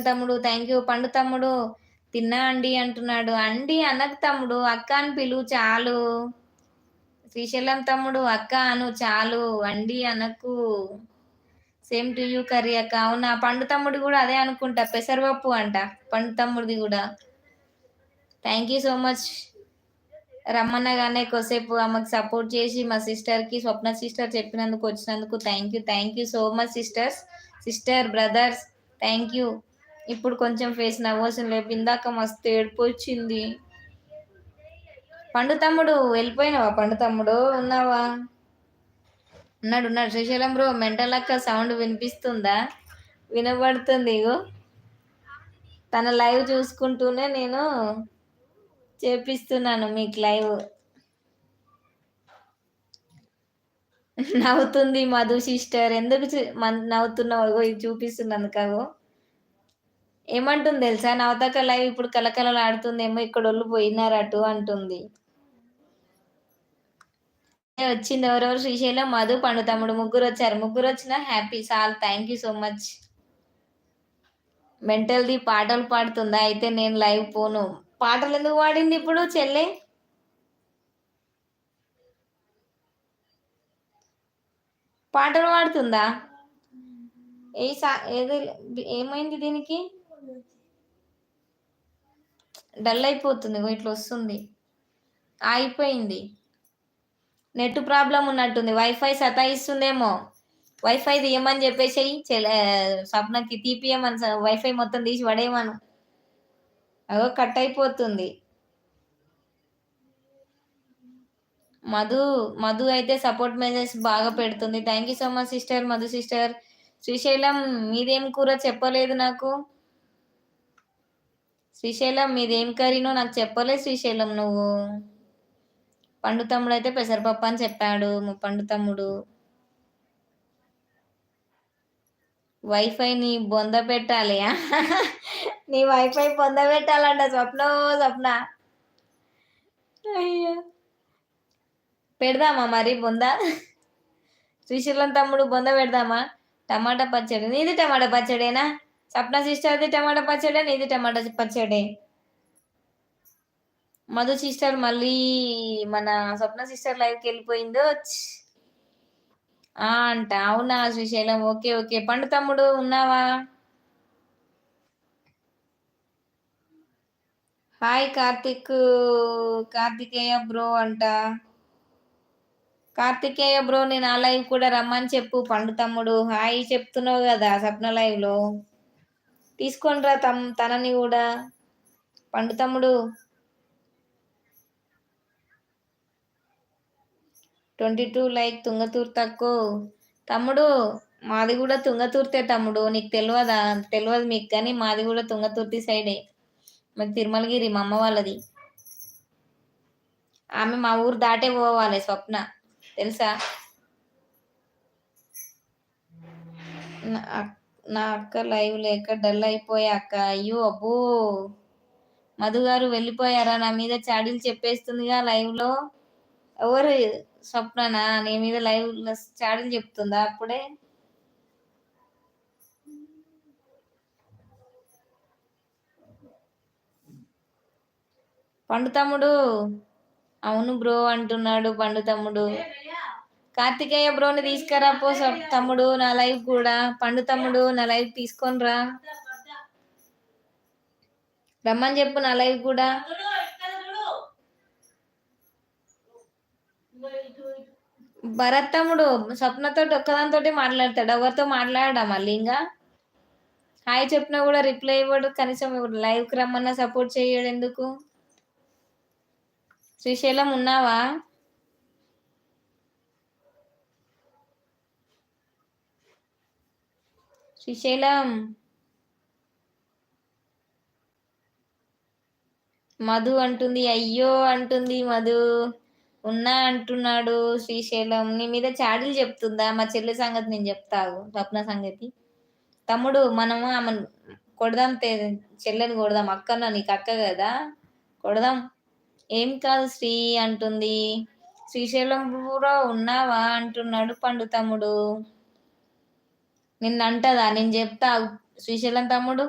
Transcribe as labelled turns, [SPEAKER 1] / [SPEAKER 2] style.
[SPEAKER 1] తమ్ముడు thank you. పండు తమ్ముడు తిన్నా అండి అంటున్నాడు. అండి అనకు తమ్ముడు, అక్క అని పిలువు చాలు. శ్రీశైలం తమ్ముడు అక్క అను చాలు, అండి అనకు. సేమ్ టు యూ కర్రీ అక్క. అవునా, పండు తమ్ముడు కూడా అదే అనుకుంటా, పెసరపప్పు అంట పండు తమ్ముడిది కూడా. Thank you so much. రమ్మన్నగానే కొద్దిసేపు ఆమెకు సపోర్ట్ చేసి మా సిస్టర్కి, స్వప్న సిస్టర్ చెప్పినందుకు వచ్చినందుకు thank you so much sisters, sister brothers, thank you. ఇప్పుడు కొంచెం ఫేస్ నవ్వోసం లేపు, ఇందాక మస్తు ఏడుపు వచ్చింది. పండు తమ్ముడు వెళ్ళిపోయినావా? పండు తమ్ముడు ఉన్నావా? ఉన్నాడు. శ్రీశైలం బ్రో మెంటల్ అక్క సౌండ్ వినిపిస్తుందా? వినబడుతుంది. ఇగో తన లైవ్ చూసుకుంటూనే నేను చేపిస్తున్నాను మీకు లైవ్. నవ్వుతుంది మధు సిస్టర్. ఎందుకు నవ్వుతున్నావు? ఇది చూపిస్తున్నాను కావు. ఏమంటుంది తెలుసా, నవతక లైవ్ ఇప్పుడు కలకలలు ఆడుతుందేమో, ఇక్కడ వాళ్ళు పోయినారటు అంటుంది. వచ్చింది ఎవరెవరు? శ్రీశైలం, మధు, పండు తమ్ముడు ముగ్గురు వచ్చారు. ముగ్గురు వచ్చిన హ్యాపీ సాల్. Thank you so much. మెంటల్ది పాటలు పాడుతుందా? అయితే నేను లైవ్ పోను. పాటలు ఎందుకు పాడింది ఇప్పుడు చెల్లె? పాటలు పాడుతుందా? ఏది ఏమైంది దీనికి? డల్ అయిపోతుంది. ఇట్లా వస్తుంది, ఆగిపోయింది. నెట్ ప్రాబ్లం ఉన్నట్టుంది, వైఫై సతాయిస్తుందేమో. వైఫై తీయమని చెప్పేసి స్వప్నకి తీపియమని, వైఫై మొత్తం తీసి పడేయమను. అగో కట్ అయిపోతుంది. మధు అయితే సపోర్ట్ మెసేజ్ బాగా పెడుతుంది. Thank you so much sister, Madhu sister. Srisailam మీదేం కూర చెప్పలేదు నాకు. శ్రీశైలం మీదేం కర్రీనో నాకు చెప్పలేదు శ్రీశైలం నువ్వు. పండు తమ్ముడు అయితే పెసరపప్పు అని చెప్పాడు. పండు తమ్ముడు వైఫై నీ బొంద పెట్టాలి. నీ వైఫై బొంద పెట్టాలంట స్వప్న. అయ్యో, పెడదామా మరి బొంద? శ్రీశైలం తమ్ముడు బొంద పెడదామా? టమాటా పచ్చడి. నీది టమాటా పచ్చడేనా? స్వప్న సిస్టర్ది టమాటా పచ్చడే, నీది టమాటా పచ్చడే. మధు సిస్టర్ మళ్ళీ మన స్వప్న సిస్టర్ లైవ్కి వెళ్ళిపోయిందో అంట. అవునా శ్రీశైలం, ఓకే ఓకే. పండు తమ్ముడు ఉన్నావా? హాయ్ కార్తికేయ బ్రో అంట. కార్తికేయ బ్రో నేను ఆ లైవ్ కూడా రమ్మని చెప్పు. పండు తమ్ముడు హాయ్ చెప్తున్నావు కదా స్వప్న లైవ్ లో, తీసుకొని రా తనని కూడా. పండు తమ్ముడు 22 లైక్ తుంగతూరు తక్కువ. తమ్ముడు మాది కూడా తుంగతుర్తే తమ్ముడు, నీకు తెలియదు మీకు, కానీ మాది కూడా తుంగతుర్తి సైడే. మరి తిరుమలగిరి మా అమ్మ వాళ్ళది. ఆమె మా ఊరు దాటే పోవాలి స్వప్న, తెలుసా? నా అక్క లైవ్ లేక డల్ అయిపోయా అక్క. అయ్యో అబ్బో, మధు గారు వెళ్ళిపోయారా? నా మీద చాడీలు చెప్పేస్తుందిగా లైవ్ లో. ఎవరు? స్వప్ననా? నీ మీద లైవ్ చాడీలు చెప్తుందా అప్పుడే? పండు తమ్ముడు అవును బ్రో అంటున్నాడు పండు తమ్ముడు. కార్తికేయ బ్రోని తీసుకురా పో తమ్ముడు నా లైవ్ కూడా. పండు తమ్ముడు నా లైవ్ తీసుకొని రా, రమ్మని చెప్పు నా లైవ్ కూడా. భరత్ తమ్ముడు స్వప్నతో ఒక్కదానితోటి మాట్లాడతాడు, ఎవరితో మాట్లాడా మళ్ళీ. ఇంకా హాయ్ చెప్పినా కూడా రిప్లై ఇవ్వడు, కనీసం లైవ్కి రమ్మన్నా సపోర్ట్ చేయడు ఎందుకు? శ్రీశైలం ఉన్నావా? శ్రీశైలం. మధు అంటుంది అయ్యో అంటుంది. మధు ఉన్నా అంటున్నాడు. శ్రీశైలం నీ మీద చాడీలు చెప్తుందా? మా చెల్లి సంగతి నేను చెప్తావు, స్వప్న సంగతి. తమ్ముడు మనము ఆమె కొడదాం, చెల్లెని కొడదాం. అక్కన నీకు అక్క కదా, కొడదాం. ఏం కాదు శ్రీ అంటుంది. శ్రీశైలం బ్రో ఉన్నావా అంటున్నాడు పండు తమ్ముడు. నిన్నంటదా? నేను చెప్తా శ్రీశైలం తమ్ముడు,